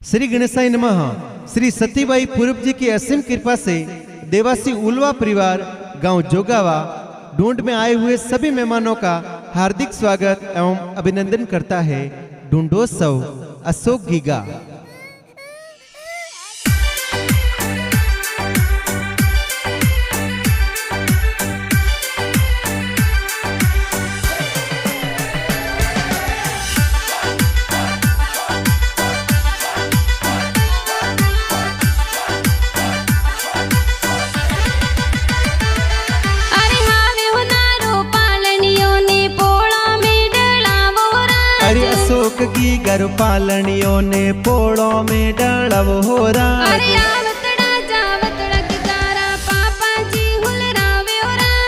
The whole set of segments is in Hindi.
श्री गणेशाय नमः। श्री सतीबाई पूरब जी की असीम कृपा से देवासी उलवा परिवार गांव जोगावा ढूंढ में आए हुए सभी मेहमानों का हार्दिक स्वागत एवं अभिनंदन करता है ढूंढोत्सव अशोक गीगा। अशोक गीगर पालनियों ने पोड़ों में डड़व हो रहा।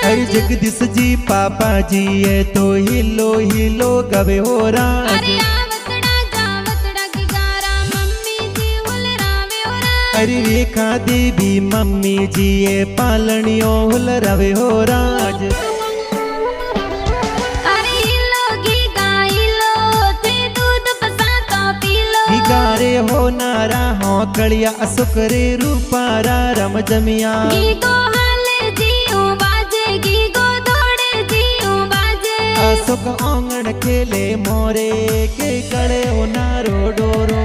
अरे जगदीश जी पापा जी ये तो हिलो हिलो गवे हो रहा। अरे रेखा देवी मम्मी जी ये पालनियों हुल रवे हो राज। गारे हो नारा हो कड़िया असुकरे रूपारा रम जमिया। असुक आंगण खेले मोरे के कड़े हो नारो डोरो।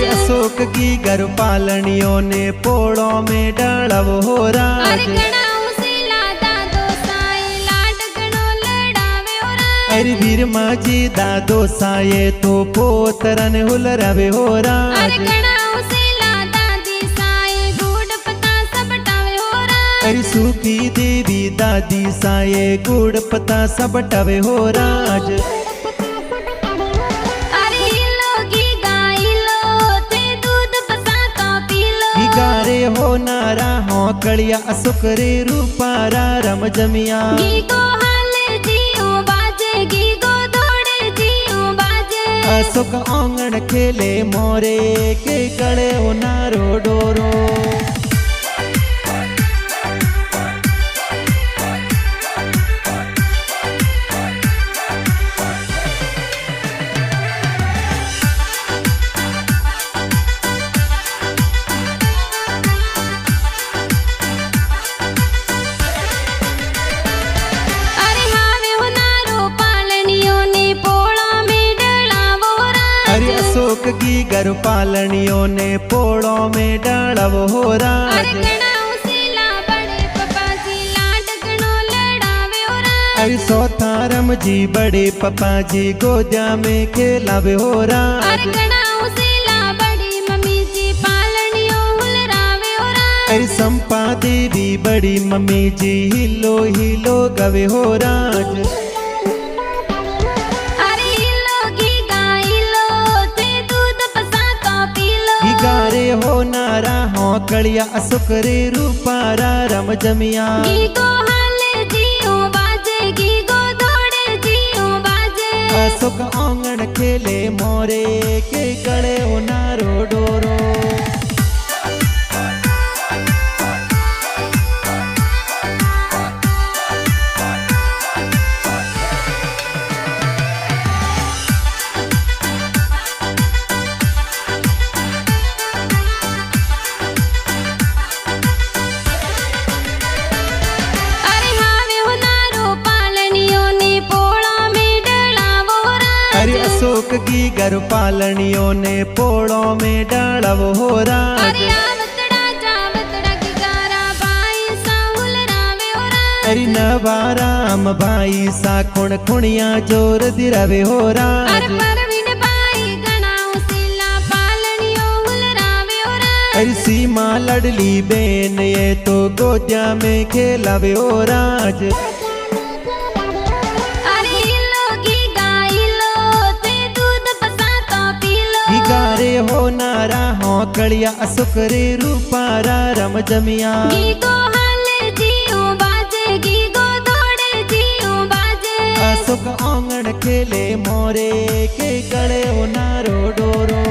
अशोक गीगर पालनियों ने पोड़ों में डड़व हो राज। अरे वीर माजी दादो साये तो पोतरन हुल रवे हो राज। अरे सूखी देवी दादी साये गुड़ पता सब टवे हो राज। गारे हो नारा हो कड़िया असुकरे रूपारा रम जमिया। असुक आंगण खेले मोरे के कड़े हो नारो डोरो। अशोक गीगर पालनियों ने पोड़ों में डड़व हो राज। अरे सोतारम जी बड़े पपा जी गोजा में खेलावे हो राज। अरे संपा देवी बड़ी मम्मी जी हिलो हिलो गवे हो राज। गारे हो नारा हो कड़िया असुकरे रूपारा रम जमिया। असुक आंगण खेले मोरे के कड़े हो नारो डोरो। अशोक गीगर पालनियों ने पोड़ों में डड़व हो राज। अरे नवाराम भाई सा खुण खुणिया जोर दिरवे हो राज। अरे सीमा लड़ली बेन ये तो गोजा में खेलावे हो राज। गारे हो नारा हो कड़िया असुकरे रूपारा रम जमिया। आंगण खेले मोरे के गले नारो डोरो।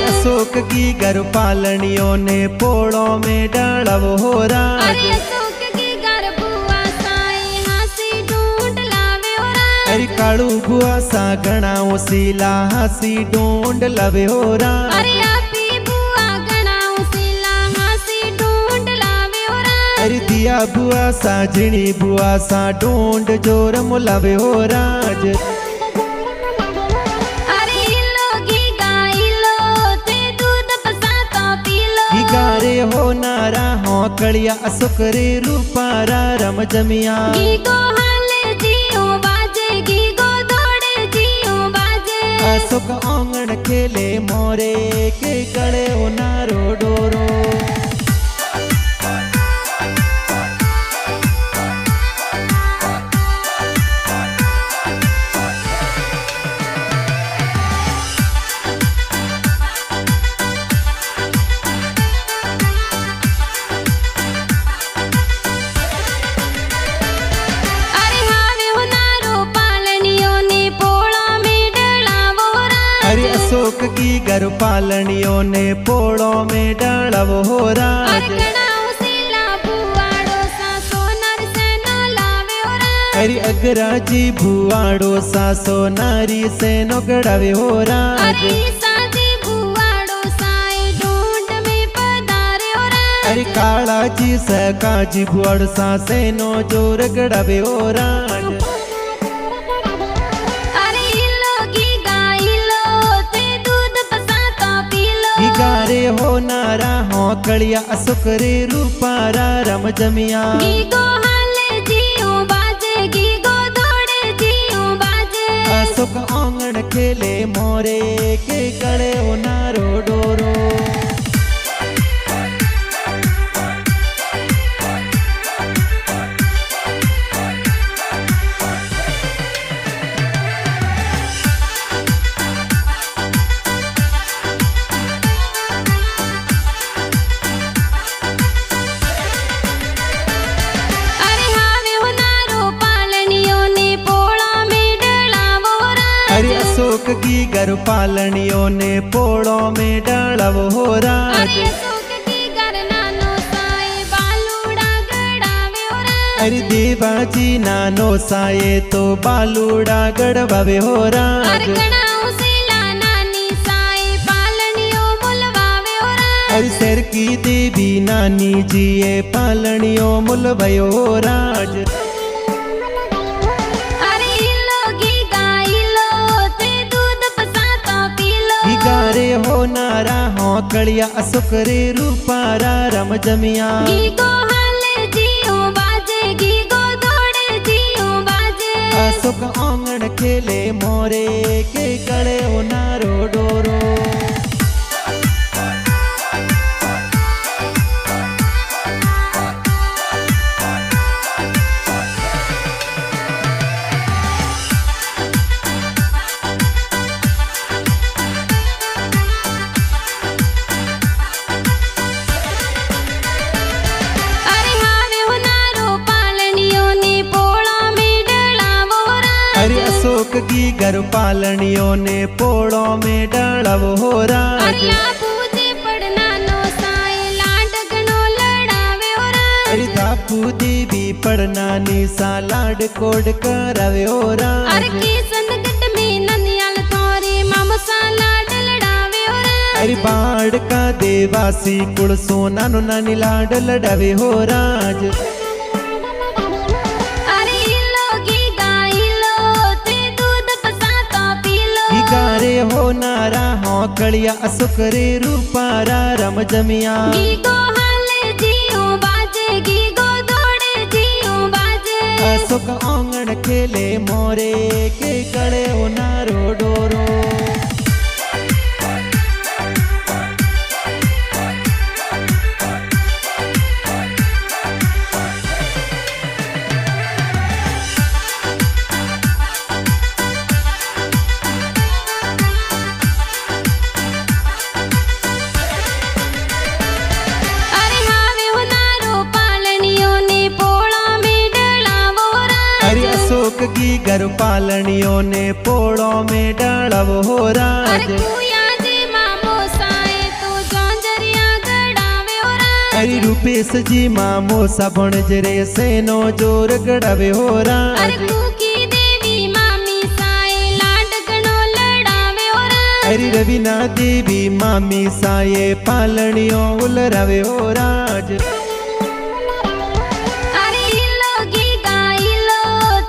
अशोक की घर पालनियों ने पोड़ों में डालव हो राज। अशोक की घर बुआ साई हासी ढूंढ लावे हो राज। अरे कालू बुआ सा गणाओ सीला हासी ढूंढ लवे हो राज। अरे आपी बुआ गणाओ सीला हासी ढूंढ लावे हो राज। अरे दिया बुआ सा झिणी बुआ सा ढूंढ जोर मुलावे हो राज। गारे हो नारा हो कड़िया असुकरे रूपारा रम जमिया। गीगो हाले जियो बाजे गीगो दौड़े जियो बाजे। अशोक आंगण खेले मोरे के गले नारो डोरो। अशोक की घर पालनियों ने पोड़ों में डालव हो राज। अरे अगराजी भुआड़ो सा सोनारी से नो गड़ावे हो राज। अरे काला जी सकाजी भुआड़ सा से नो जोर गड़ावे हो राज। गारे हो नारा हो कड़िया असुकरे रूपारा रम जमिया। गीगो हाले जियो बाजे गीगो दौड़े जियो बाजे। अशोक आंगण खेले मोरे के गले नारो डोरो। अशोक की घर पालनियों ने पोड़ों में डालव हो राज। अरे देवाजी नानो साये तो बालूड़ा गड़वावे हो राज। अरे सर की देवी नानी जी ये पालनियों मुलवायो हो राज। गारे हो नारा हो कड़िया असुकरे रूपारा रम जमिया। गीगो हाले जियो बाजे गीगो दौड़े जियो बाजे। अशोक आंगण खेले मोरे के गले नारो डोरो। अशोक की घर पालनियों ने पोड़ों में डालव हो राज। अरे दापू देवी पढ़ना निशा लाड कोड करावे हो राज। अरे बाढ़ का देवासी कुल सोना नो नानी लाड लड़ावे हो राज। गारे हो नारा हो कड़िया असुकरे रूपारा रम जमिया। गीगो हाले जियो बाजे गीगो दौड़े जियो बाजे। अशोक आंगण खेले मोरे के गले नारो डोरो। घर पालनियों ने पोड़ो में डालव हो राज। अरे कुया जी मामो साए तो जोंजरिया गड़ावे हो राज। अरे रूपेश जी मामो सबण जरे सेनो जोर गड़ावे हो राज। अरे कुकी देवी मामी साए लाड गणो लड़ावे हो राज। अरे रवीना देवी मामी साये पालनियों उलरावे हो राज। अरे इलो गीगा इलो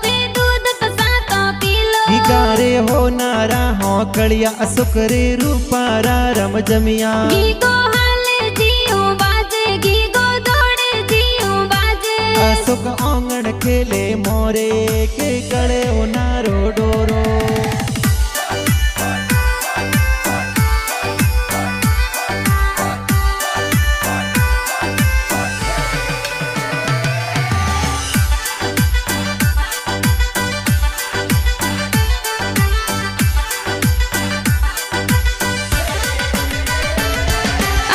ते दूध पसातो पीलो। गारे हो नारा हो कड़िया असुकरे रूपारा रम जमिया। गीगो हाले जियो बाजे गीगो दौड़े जियो बाजे। असुक आंगण खेले मोरे के कड़े हो नारो डोरो।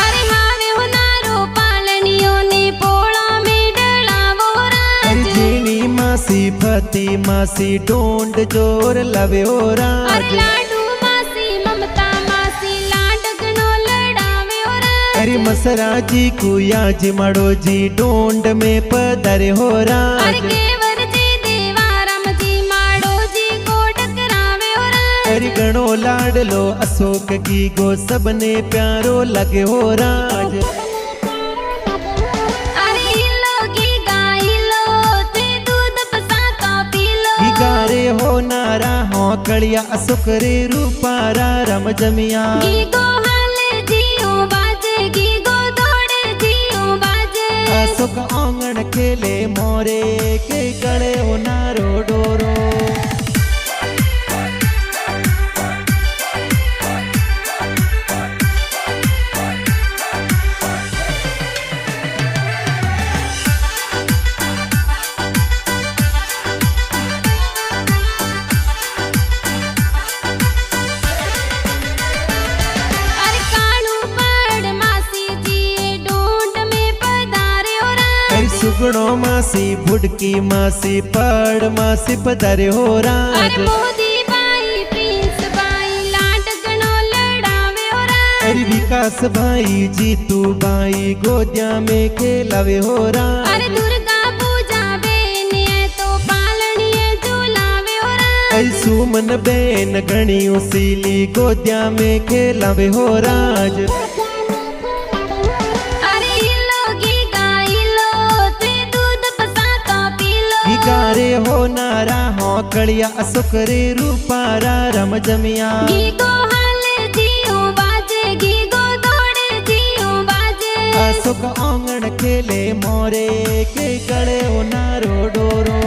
अरे हावे हो नारो पालनियों ने पोड़ा में डलावो राज। जीनी मासी फती मासी डोंड जोर लवे हो राज। अरे लाडू मासी ममता मासी लाड गणो लड़ावे हो राज। अरे मसरा जी कुया जी मड़ो जी डोंड में पदर हो अरे राज। केवर जी देवाराम जी माड़ो जी को टकरावे हो राज। अरे गणो लाडलो अशोक की गो सबने प्यारो लगे हो राज। अरे इलो गीगा इलो ते दूध पसातो पीलो। गारे हो नारा हो कड़िया असुकरे रूपारा रम जमिया। गीगो हाले जियो बाजे गीगो दौड़े जियो बाजे। असुक आंगण खेले मोरे के गड़े हो नारो डोरो। अरे कानू पड़ मासी जी ढूंढ में पधारे हो राज। अरे सुगड़ो मासी बुडकी मासी पड़ मासी पदर हो राज। अरे मोदी बाई प्रिंस बाई लाड गणो लड़ावे हो राज। अरे विकास भाई जीतू भाई गोदिया में खेलावे हो राज। अरे दुर्गा पूजा बेने तो पालनिए झूलावे हो राज। अरे सुमन बेन घणी उसीली गोदिया में खेलावे हो राज। अरे इलो गीगा इलो ते दूध पसातो पीलो। गारे हो नारा हो कड़िया असुकरे रूपारा रम जमिया। गीगो हाले जियो बाजे गीगो दौड़े जियो बाजे। असुक आंगण खेले मोरे के गड़े हो नारो डोरो।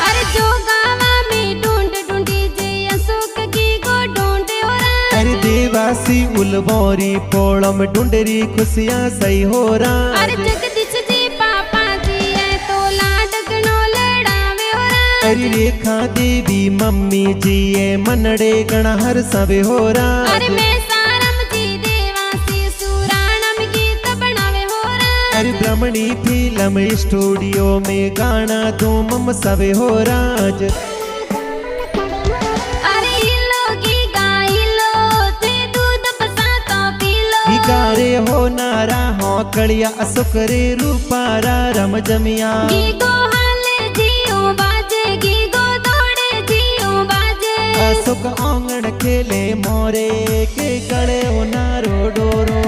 अरे जो गावा में ढूंढ ढूंढी जे अशोक की गो ढूंढे हो राज। अरे देवासी उलबोरी पोड़म ढूंढरी खुशियां सही हो राज। अरे जगदीश जी पापा जी है तो लाड गणो लड़ावे हो राज। अरे रेखा देवी मम्मी जी ये मनड़े गण हर सवे हो राज। अरे मैं सारम जी देवासी सुराणम गीत बनावे हो राज। अरे ब्रह्मणी फिल्म स्टूडियो में गाना धूम सवे हो राज। अरे इलो गीगा इलो ते दूध पसातो पीलो। गारे हो नारा हो कड़िया असुकरे रूपारा रम जमिया। गीगो हाले जियो बाजे गीगो दौड़े जियो बाजे। असुक आंगण खेले मोरे के गड़े हो नारो डोरो।